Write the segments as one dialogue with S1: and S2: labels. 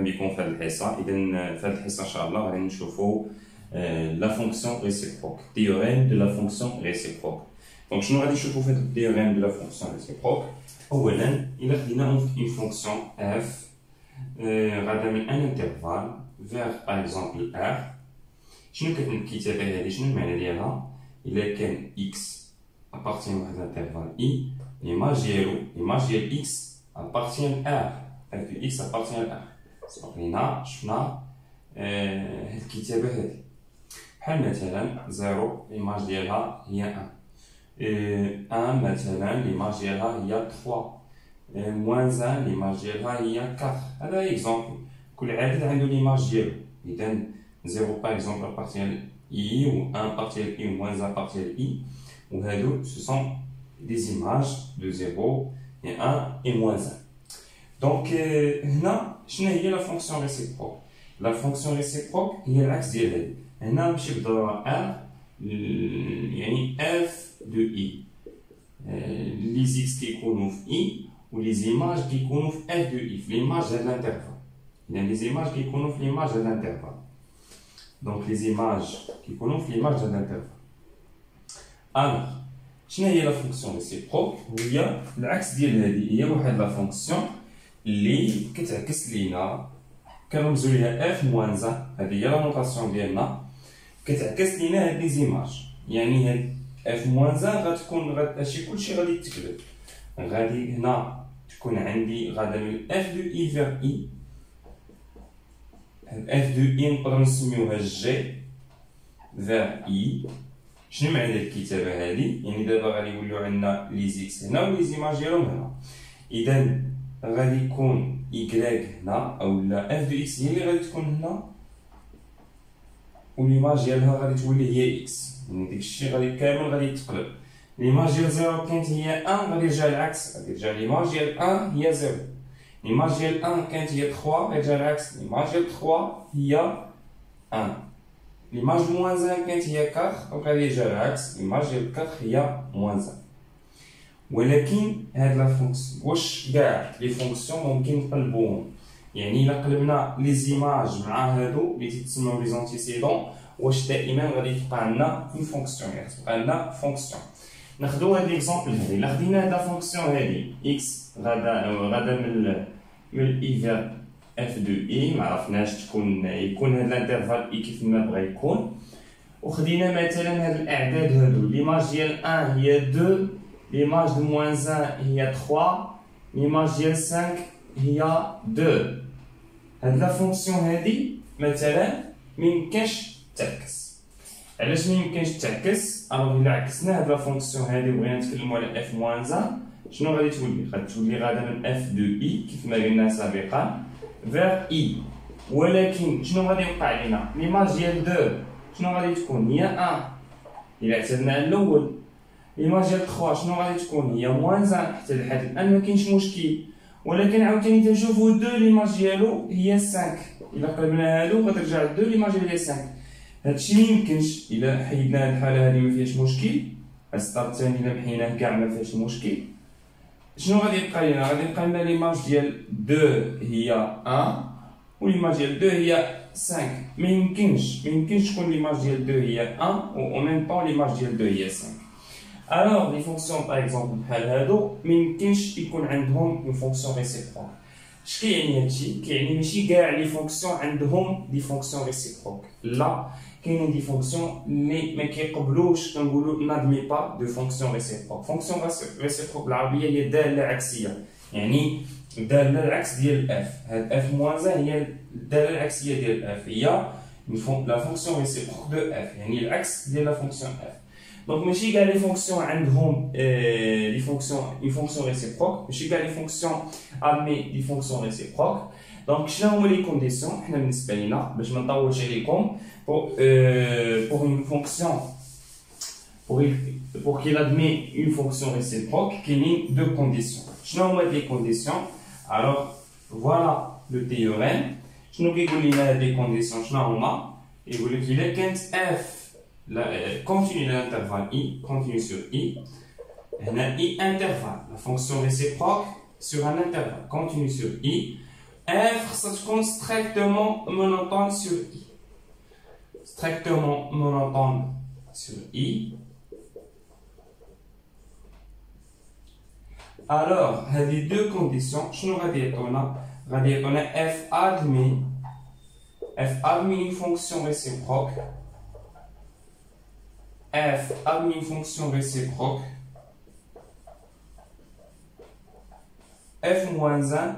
S1: بكم في هذه الحصه. اذا في هذه الحصه ان شاء الله غادي نشوفوا لا فونكسيون ريسيبروك، تيوريم دو لا فونكسيون ريسيبروك. دونك شنو غادي نشوفوا في هذا التيوريم دو لا فونكسيون ريسيبروك؟ اولا الا خدينا اون فونكسيون اف غادا من ان انترفال فيغ باغ اكزومبل ار، شنو الكتابه هذه؟ شنو المعنى ديالها؟ الا كان اكس appartient à l'intervalle i, l'image ديال x appartient à r, f de x appartient à r. سبق لينا شفنا هاد الكتابة هادي، بحال مثلا 0 l'image ديالها هي 1 مثلا l'image ديالها هي 3 moins 1 l'image ديالها هي 4. هذا اكزومبل، كل عدد عنده l'image ديالو. إذا 0 par exemple appartient à i, ou 1 appartient à i, ou moins 1 appartient à i. Ce sont des images de 0 et 1 et moins 1. Donc, هنا شنو هي la fonction réciproque? La fonction réciproque هي العكس ديال هادي. هنا نمشي بالضرورة R يعني f de i. Les x كيكونوا في i و les images كيكونوا في f de i في l'image de l'intervalle. يعني les images كيكونوا في l'image de l'intervalle. Donc les images كيكونوا في l'image de l'intervalle. Alors, شنو هي لا فونكسيون ريسيبروك؟ هي العكس ديال هذه، هي واحد لا فونكسيون اللي كتعكس لينا، كنرمزو ليها اف موان 1. هذه هي لا نوطاسيون ديالنا، كتعكس لينا هاد لي زيماج. يعني هاد اف موان 1 غتكون هادشي كلشي غادي يتكتب. غادي هنا تكون عندي غادا من اف دو اي فيغ اي. هاد اف دو اي نقدر نسميوها جي فيغ اي. شنو معنى ديال الكتابه هذه؟ يعني دابا غادي يوليو عندنا لي زيكس هنا و لي زيماج ديالهم هنا. اذا غادي يكون ايكغيك هنا اولا اف دو اكس هي اللي غادي تكون هنا، و ليماج ديالها غادي تولي هي اكس. يعني داكشي غادي كامل غادي يتقلب. ليماج ديال 0 كانت هي 1 غادي يرجع العكس، غادي يرجع ليماج ديال 1 هي 0. ليماج ديال 1 كانت هي 3 غادي يرجع العكس، ليماج ديال 3 هي 1. l'image de moins 1 كانت هي 4 دونك غادي يرجع العكس، l'image ديال 4 هي moins 1. ولكن هاد لا فونكسيون واش كاع لي فونكسيون ممكن نقلبوهم؟ يعني الا قلبنا لي زيماج مع هادو اللي تيتسموا لي زونتيسيدون، واش دائما غادي تبقى عندنا اون فونكسيون؟ يعني تبقى عندنا فونكسيون. ناخذوا هاد ليكزومبل هادي. الا خدينا هاد لا فونكسيون هادي اكس غادا من اي فيغ اف دو اي، ما عرفناش يكون هاد الانترفال اي كيف ما بغا يكون. وخدينا مثلا هاد الاعداد هادو، ليماج ديال 1 هي 2، ليماج دو موان 1 هي 3، ليماج ديال 5 هي 2. هاد لا فونكسيون هادي مثلا ميمكنش تعكس. علاش ميمكنش تعكس؟ الوغ الا عكسنا هاد لا فونكسيون هادي وبغينا نتكلمو على اف موان 1 شنو غادي تولي؟ غادي تولي غادا من اف دو اي كيف ما قلنا سابقا فيغ اي. ولكن شنو غادي يوقع لينا؟ ليماج ديال 2 شنو غادي تكون؟ هي 1 الا اعتبرنا على الاول. ليماج ديال 3 شنو غادي تكون؟ هي موان 1 حتى لحد الان ما كاينش مشكل. ولكن عاوتاني تنشوفو 2 ليماج ديالو هي 5، الا قلبنا هادو غترجع 2 ليماج ديالو هي 5. هادشي ميمكنش. الا حيدنا هاد الحاله هادي ما فيهاش مشكل، السطر الثاني الا محيناه كاع ما فيهاش مشكل. شنو غادي يبقى لينا؟ غادي يبقى لنا ليماج ديال 2 هي 1 و ليماج ديال 2 هي 5. ما يمكنش تكون ليماج ديال 2 هي 1 و او ميم طون ليماج ديال 2 هي 5. الوغ لي فونكسيون باغ اكزومبل بحال هادو ما يمكنش يكون عندهم اون فونكسيون ريسيبروك. اش كيعني هادشي؟ كيعني ماشي كاع لي فونكسيون عندهم دي فونكسيون ريسيبروك، لا كاينين دي فونكسيون اللي ما كيقبلوش كنقولوا نادمي با دو فونكسيون ريسيبروك. فونكسيون ريسيبروك بالعربيه هي داله عكسيه، يعني الداله العكس ديال اف. هاد اف موان 1 هي الداله العكسيه ديال اف، هي لا فونكسيون ريسيبروك دو اف، يعني العكس ديال لا فونكسيون اف. دونك ماشي كاع لي فونكسيون عندهم لي فونكسيون اون فونكسيون ريسيبروك، ماشي كاع لي فونكسيون ادمي دي فونكسيون ريسيبروك. دونك شنو هما لي كونديسيون حنا بالنسبه لينا باش ما نطولش عليكم؟ pour une fonction pour qu'il admet une fonction réciproque qu'il y a deux conditions. Je vais mettre les conditions. Alors voilà le théorème. Je vais vous dire les conditions. Je vais vous dire que f continue l'intervalle i continue sur i. On a i intervalle, la fonction réciproque sur un intervalle continue sur i. f ça تكون strictement monotone sur i. Strictement monotone sur i. Alors, les deux conditions, je nous radis f admis une fonction réciproque. F admis une fonction réciproque. F moins 1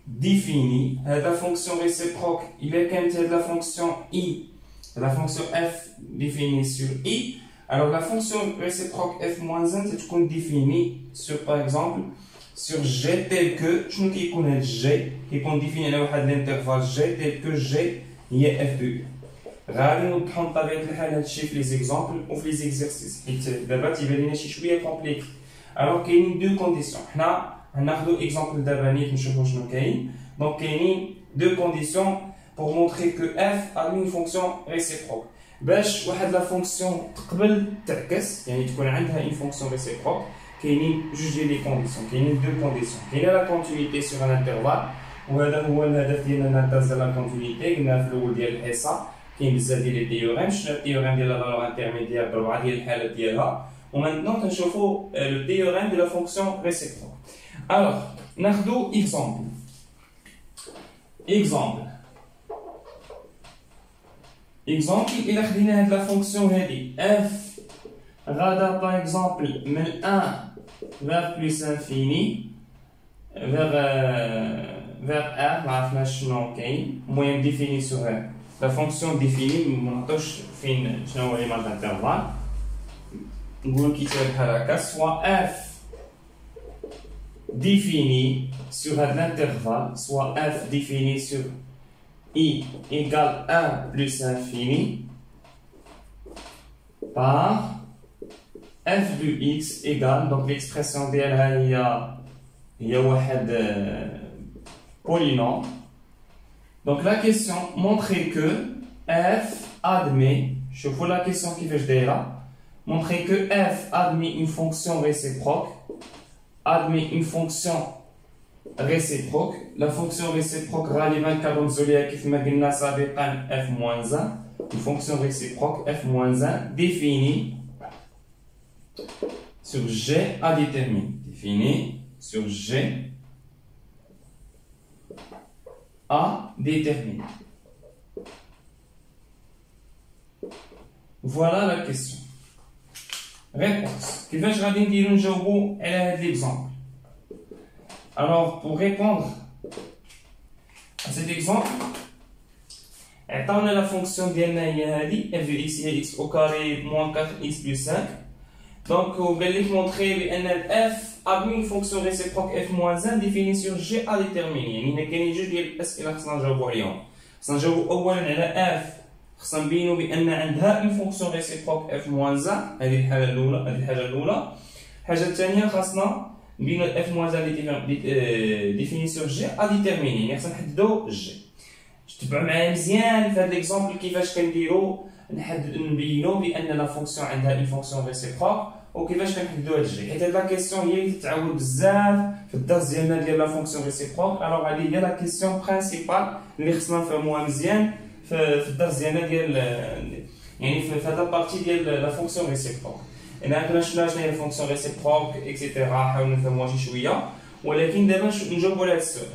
S1: définie la fonction réciproque. Il est quand la fonction I, la fonction f définie sur I. Alors la fonction réciproque f moins 1 c'est définie sur par exemple sur G tel que je nous connais G qui est défini à l'intervalle G tel que G il est f de U. غادي نوضحوا بطبيعه الحال هادشي في لي زيكزامبل وفي لي زيكزيرسيس حيت دابا تيبان لينا شي شويه كومبليكي. الوغ كاينين دو كونديسيون حنا غناخدو اكزامبل دابا نيت نشوفو شنو كاين. دونك كاينين دو كونديسيون pour montrer que f a une fonction réciproque. باش واحد لا فونكسيون تقبل تعكس يعني تكون عندها une fonction réciproque كاينين جوج ديال لي كونديسيون. كاينين دو كونديسيون. كاينه لا كونتينيتي سور ان انترفال وهذا هو الهدف ديالنا نعتز لا كونتينيتي. قلنا في الاول ديال الحصه كاين بزاف ديال لي تيوريم. شفنا التيوريم ديال لا فالور انترميديير بربعه ديال الحالات ديالها ومانتنون كنشوفوا لو تيوريم دو لا فونكسيون ريسيبروك. الوغ ناخذوا اكزامبل. اكزامبل الى خدينا هاد لا فونكسيون هادي اف غادا باغ اكزامبل من 1 vers plus infini vers r ما عرفناش شنو كاين المهم ديفيني سور r. La fonction définie, je soit f défini sur l'intervalle, soit f défini sur i égale 1 plus infini par f de x égale, donc l'expression ديالها هي واحد polynôme. Donc la question montrer que f admet, je fais la question qui fait déjà, montrer que f admet une fonction réciproque, la fonction réciproque غالبا كنرمزوليها كيف ما قلنا سابقا f moins 1, une fonction réciproque f moins 1 définie sur G à déterminer, définie sur G à déterminer. Voilà la question. Réponse. كيفاش غادي نديرو نجاوبو على هاد l'exemple. Alors pour répondre à cet exemple, عطاونا la fonction ديالنا هي هادي f de x هي x au carré moins 4x plus 5. Donc وقال لك montrer بان f admet une fonction réciproque f moins 1 définie sur G à déterminer. يعني كاينين جوج ديال الاسئله خصنا نجاوبو عليهم. خصنا نجاوبو اولا على f خصنا نبينو بان عندها une fonction réciproque f moins 1. هذه الحاله الاولى، هذه الحاجه الاولى. الحاجه الثانيه خاصنا نبينو f moins 1 définie sur G à déterminer. يعني خصنا نحددو G. تبعوا معايا مزيان في هذا ليكزامبل كيفاش كنديرو نبينو بان لا فونكسيون عندها une fonction réciproque وكيفاش كنحددو هاد الجي. حيت هاد لا كيسيون هي اللي تتعاود بزاف في الدرس ديالنا ديال لا فونكسيون ريسيبروك. الوغ هادي هي لا كيسيون برينسيبال اللي خصنا نفهموها مزيان في الدرس ديالنا ديال يعني في هاد البارتي ديال لا فونكسيون ريسيبروك. انا كنا شفنا شنو هي لا فونكسيون ريسيبروك اكسيتيرا حاولنا نفهموها شي شويه ولكن دابا نجاوبوا على هاد السؤال.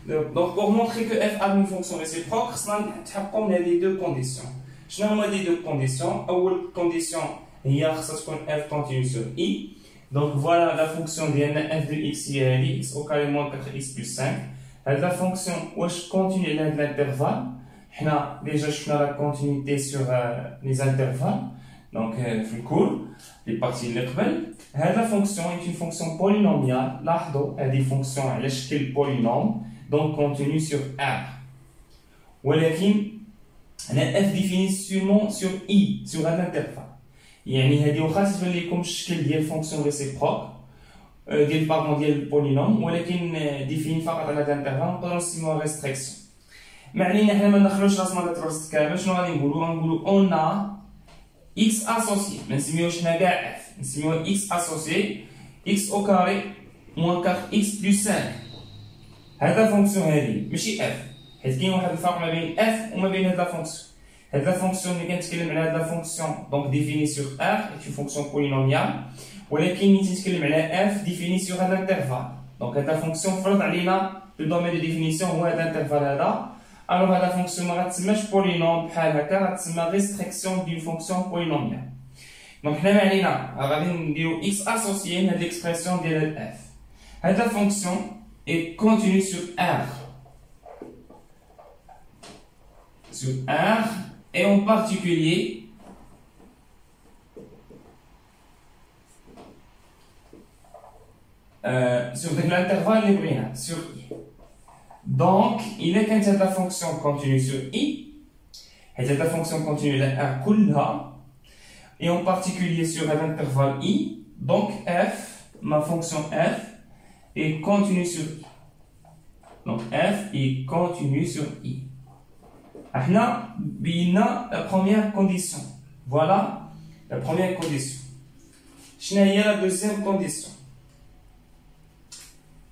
S1: دونك بور مونطري كو اف ا une fonction réciproque خصنا نتحققوا من هذه دو كونديسيون. شنو هما هذه دو كونديسيون؟ اول كونديسيون هي خصها تكون f continue sur i. Donc voilà la fonction ديالنا f de x هي هذه x au carré moins 4x plus 5. هاد لا فونكسيون واش كونتيني على هاد الانترفال. حنا ديجا شفنا لا كونتينيتي سور لي انترفال دونك في الكور لي بارتي اللي قبل. هاد لا فونكسيون هي une fonction polynomiale. لاحظوا هذه فونكسيون على شكل بولينوم دونك كونتيني sur r. ولكن هنا f définie seulement sur i sur هاد الانترفال. يعني هذه واخا تبان لكم الشكل ديال فونكسيون ريسيبروك ديال باغمون ديال البولينوم ولكن ديفيني فقط على هاد الانترفال نقدروا نسميوها ريستريكسيون. ما علينا حنا ما ندخلوش راسنا للتروست كامل. شنو غادي نقولوا؟ غنقولوا اون اكس اسوسي ما نسميوش حنا كاع اف نسميوها اكس اسوسي اكس او كاري موان 4 اكس بلس 5. هاد لا فونكسيون هادي ماشي اف، حيت كاين واحد الفرق ما بين اف وما بين هاد لا فونكسيون. هاد لا فونكسيون اللي كنتكلم على هاد لا فونكسيون دونك ديفيني سور ار اي فونكسيون بولينوميال، ولكن ملي تنتكلم على اف ديفيني سور هاد الانترفال. دونك هاد لا فونكسيون فرض علينا الدومين دو ديفينيسيون هو هاد الانترفال هذا. الوغ هاد لا فونكسيون ما غاتسماش بولينوم بحال هكا، غتسمى ريستريكسيون دون فونكسيون بولينوميال. دونك حنا ما علينا غادي نديرو اكس اسوسيي من هاد ليكسبرسيون ديال اف. هاد لا فونكسيون est continue sur R. Sur R, et en particulier sur l'intervalle libre, sur I. Donc, il est quand la fonction continue sur I, et la fonction continue de R كلها, et en particulier sur l'intervalle I, donc F, ma fonction F, est continue sur I. Donc F est continue sur I. Ahna, bina la première condition. Voilà la première condition. Chenaya la deuxième condition.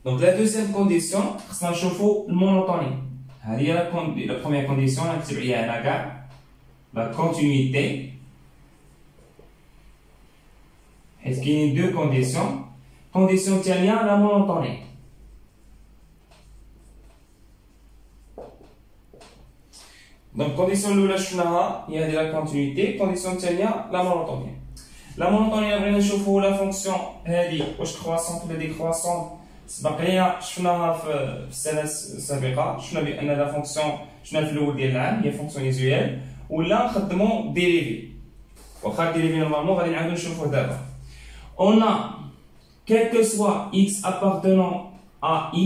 S1: Donc la deuxième condition, c'est un chauffe-eau monotonie. La première condition, la continuité. Est-ce qu'il y a deux conditions? Condition tient la monotonie. Donc, condition de il y a de la continuité, condition de la monotonie. La monotonie, on va chauffer la fonction croissante ou décroissante. C'est pas rien, je fais la fonction, je fais la fonction usuelle, ou là, on dérivé. On va dériver normalement, on va chauffer d'abord. On a, quel que soit x appartenant à I,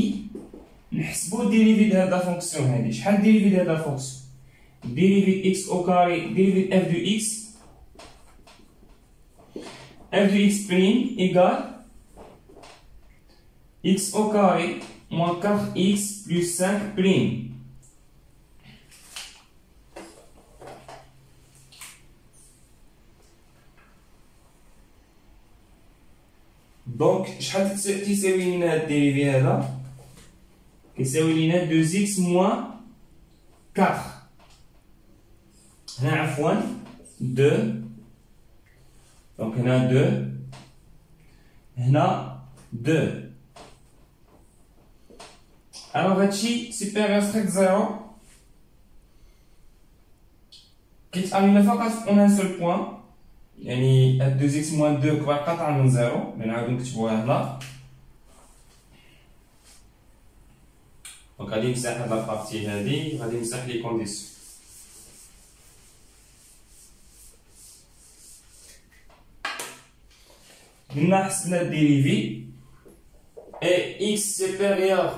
S1: on va dériver de la fonction. Je vais dériver de la fonction. Dérivé de x au carré, dérivé de f de x prime égale x au carré moins 4x plus 5 prime. Donc, شحال تساوي لنا الديريفي هذا؟ كيساوي لنا 2x moins 4. هنا عفوا 2 دونك هنا 2 هنا 2. alors هادشي supérieur strict 0 كيتعاملنا فقط اون ان سول بوين، يعني 2x moins 2 كبر قطعا من 0. نعاودو نكتبوها هنا. دونك غادي نمسح هاد لابارتي هادي، غادي نمسح لي كونديسيون. قلنا حسبنا الديريفي et x supérieur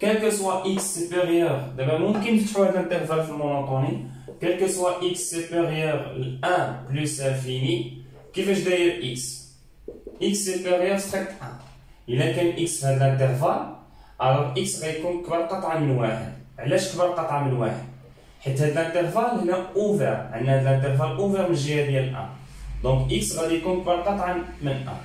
S1: quel que soit x supérieur دابا ممكن نفتحو هاد الانترفال في المونوطوني quel que soit x supérieur ل 1 plus infini. كيفاش داير x؟ x supérieur strict 1. إلا كان x في هاد الانترفال alors x غيكون كبر قطعا من 1. علاش كبر قطعا من 1؟ حيت هاد الانترفال هنا اوفر، عندنا هاد الانترفال اوفر من الجهه ديال 1. دونك x غادي يكون كبر قطعا من 1.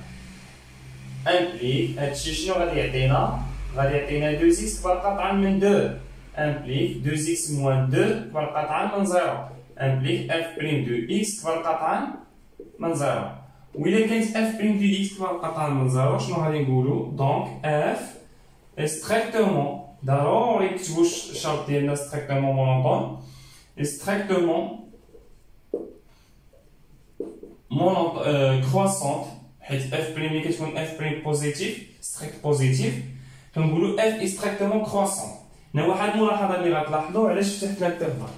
S1: امبليك هادشي شنو غادي يعطينا؟ غادي يعطينا 2x كبر قطعا من 2. امبليك 2x moins 2 كبر قطعا من 0. امبليك f prime de x كبر قطعا من 0. وإلا كانت f prime de x كبر قطعا من 0 شنو غادي نقولو؟ دونك f ستريكتومون ضروري نكتبو الشرط ديالنا ستريكتومون مونوطون ستريكتومون croissante حيت f prime اللي كتكون f prime بوزيتيف ستريكت بوزيتيف كنقولو f est strictement croissant. هنا واحد الملاحظه اللي غتلاحظوا علاش فتحت الانترفال.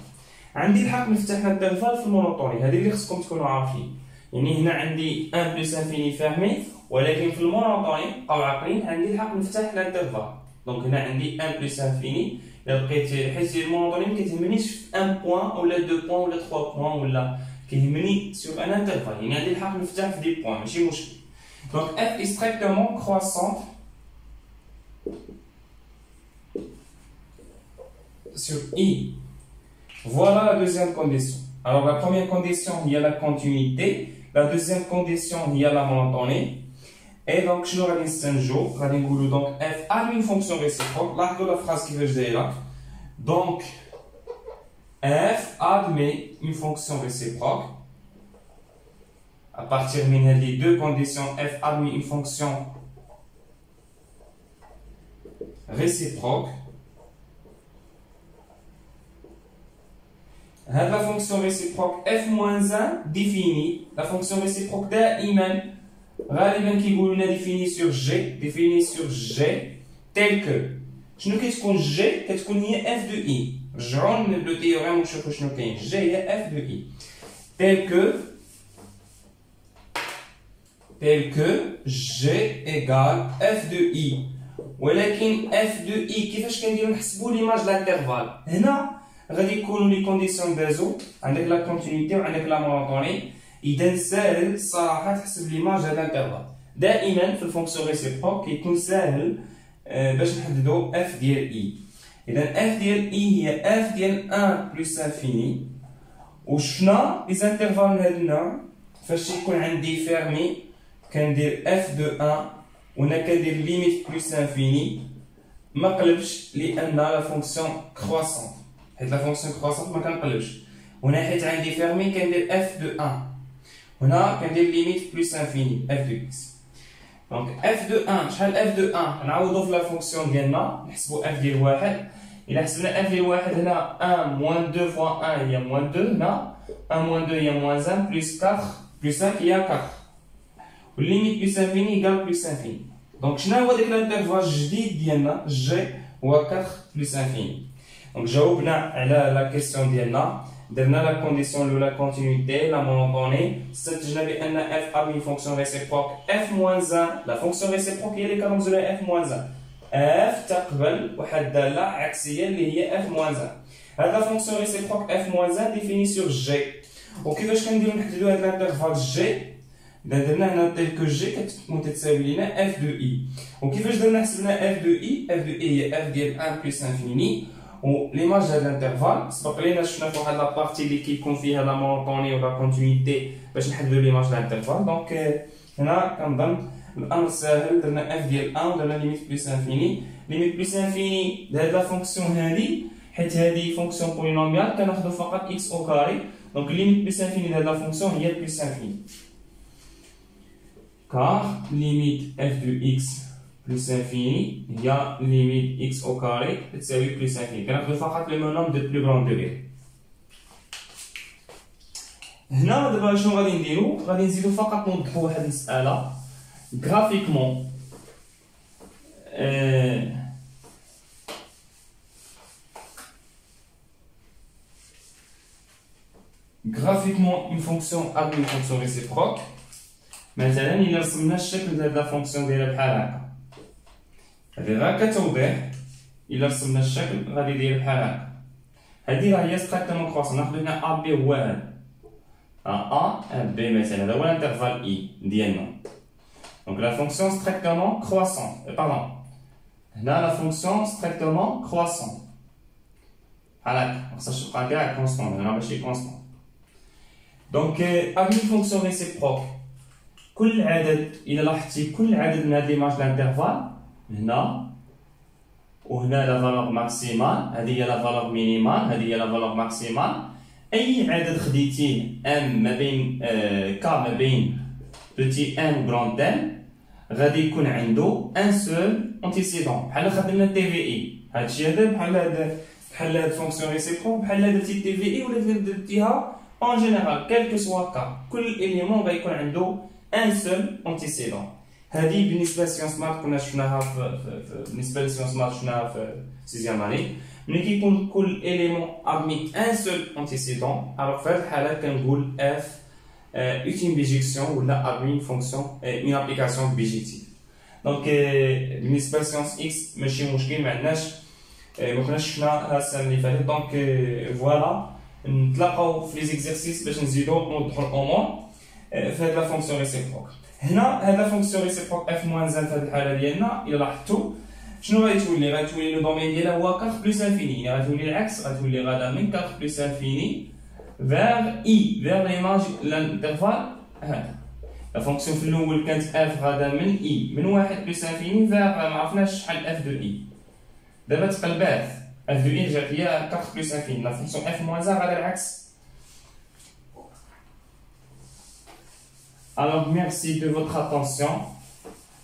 S1: عندي الحق نفتح الانترفال في المونوطوني، هذه اللي خصكم تكونوا عارفين. يعني هنا عندي 1 بلس انفيني فاهمين، ولكن في المونوطوني بقاو عاقلين عندي الحق نفتح الانترفال. دونك هنا عندي 1 بلس انفيني الا بقيت حيت المونوطوني ما كيتهمنيش في 1 بوين ولا 2 بوين ولا 3 بوين ولا كيهمني سور ان انترفال، يعني عندي الحق نفتح في دي بوين ماشي مشكل. دونك f est strictement croissante sur I. Voilà la deuxième condition. Alors la première condition, il y a la continuité. La deuxième condition, il y a la monotonie. Et donc, je vais dire donc f admet une fonction réciproque. Là, la phrase qui veut dire là. Donc, f admet une fonction réciproque. À partir des deux conditions, f admet une fonction réciproque. La fonction réciproque f-1 définie. La fonction réciproque دائما غالبا كيقولوا لنا définie sur G tel que شنو كتكون G كتكون هي f de i. رجعوا لو تيوريم ونشوفوا شنو كاين. G هي f de i tel que G égale f de i. ولكن f de i كيفاش كنديروا نحسبوا ليماج لانترفال هنا غادي يكونوا لي كونديسيون دازو عندك لا كونتينيتي وعندك لا مونوتوني. اذا ساهل الصراحه تحسب ليماج هذا الانترفال. دائما في الفونكسيون ريسيبروك كيكون ساهل باش نحددوا اف ديال اي. اذا اف ديال اي هي اف ديال 1 بلس انفيني. وشفنا لي زانترفال من هذا النوع فاش يكون عندي فيرمي كندير اف دو 1 وهنا كندير ليميت بلس انفيني ما قلبش لان لا فونكسيون كرواسون. حيت لا فونكسيون كرواسونت ما كنقلبش. هنا حيت عندي فيرمي كندير اف دو 1 هنا كندير ليميت بلس انفيني اف دو اكس. دونك اف دو 1 شحال اف دو 1 نعوضو في لا فونكسيون ديالنا نحسبو اف ديال واحد. الا حسبنا اف ديال واحد هنا 1 موان 2 فوا 1 هي موان 2 هنا 1 موان 2 هي موان 1 بلس 4 بلس 5 هي 4 والليميت بلس انفيني ايكال بلس انفيني. دونك شنو هو داك الانترفال الجديد ديالنا جي هو 4 بلس انفيني. Donc, جاوبنا على لا كيسيون ديالنا درنا لا كونديسيون الاولى كونتينيتي لا مونوتوني استنتجنا بان اف ا une fonction réciproque f-1. لا فونكسيون ريسيبروك هي اللي كنرمزوا لها f-1. f تقبل واحد الداله عكسيه اللي هي f-1. هاد لا فونكسيون ريسيبروك f-1 ديفيني سور جي. وكيفاش كنديروا نحددوا هاد الانترفال جي؟ اذا درنا هنا تيل كو جي كتكون تتساوي لينا اف دو اي. وكيفاش درنا حسبنا اف دو اي؟ اف دو اي هي اف ديال 1 بلس انفيني. وليماج هذا الانترفال سبق لينا شفنا في واحد لابارتي اللي كيكون فيها لا مونوتوني ولا كونتينيتي باش نحددوا ليماج الانترفال. دونك هنا كنظن الامر ساهل درنا اف ديال 1 ودرنا ليميت بلس انفيني. ليميت بلس انفيني لهاد لا فونكسيون هادي حيت هادي فونكسيون بولينوميال كناخذوا فقط اكس او كاري. دونك ليميت بلس انفيني لهاد لا فونكسيون هي بلس انفيني كار ليميت اف دو اكس plus infini, il y a limite x au carré, تساوي plus infini. كناخذ فقط لو مونوم دو بلو غران دوغري. هنا دابا شنو غادي نديرو؟ غادي نزيدو فقط نوضحو واحد المسألة غرافيكمون. Graphiquement, une fonction admet une fonction réciproque. مثلا إلا رسمنا الشكل ديال لا فونكسيون ديالها بحال هكا. هذه غير كتوضيح. إلا رسمنا الشكل غادي يدير بحال هكا. هذه راه هي ستراكتومون كرواسون. ناخدو هنا أ بي هو هذا. أ بي مثلا هذا هو الانترفال إي ديالنا. دونك لا فونكسيون ستراكتومون كرواسون. باردون. هنا لا فونكسيون ستراكتومون كرواسون. بحال هكا. مخصهاش تبقى كاع كونستون. هنا ماشي كونستون. دونك أدمي فونكسيون ريسيبروك. كل عدد إلا لاحظتي كل عدد من هاد ليماج لانترفال هنا وهنا لا فالور ماكسيمال هذه هي لا فالور مينيمال هذه هي لا فالور ماكسيمال. اي عدد خديتيه ام ما بين كا ما بين بوتي ام وغراند ام غادي يكون عنده ان سول انتيسيدون. بحال خدمنا تي في اي هادشي هذا بحال هاد فونكسيون ريسيبروك بحال درتي تي في اي ولا درتيها اون جينيرال كيل كو سوا كا كل اليمون غيكون عنده ان سول انتيسيدون. هذه بالنسبه لسيونس مات كنا شفناها بالنسبه لسيونس مات شفناها في سيزيام اني. ملي كيكون كل اليمون ادمي ان سول انتيسيدون الوغ في هذه الحاله كنقول اف اوتين بيجيكسيون ولا ادمي فونكسيون اون ابليكاسيون بيجيكتيف. دونك بالنسبه لسيونس اكس ماشي مشكل ما عندناش ما كناش شفنا السنه اللي فاتت. دونك فوالا نتلاقاو في لي زيكزارسيس باش نزيدو نوضحوا الامور في هاد لا فونكسيون ريسيبروك. هنا هاد لا فونكسيون ريسيبروك اف موان زان في هاد الحاله ديالنا الا لاحظتوا شنو غتولي لو دومين ديالها هو 4 بلس انفيني. يعني غتولي العكس غتولي غادا من 4 بلس انفيني فيغ اي فيغ ليماج لانترفال هذا. لا فونكسيون في الاول كانت اف غادا من اي من واحد بلس انفيني فيغ ما عرفناش شحال اف دو اي. دابا تقلبات اف دو اي جات هي 4 بلس انفيني، لا فونكسيون اف موان زا غادا العكس. الوغ ميرسي دو فوتر اتونسيون،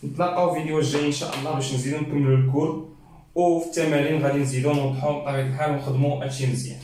S1: نتلاقاو فيديو الجاي ان شاء الله باش نزيدو نكملو الكور، وفي التمارين غادي نزيدو نوضحو بطبيعة الحال ونخدمو هادشي مزيان.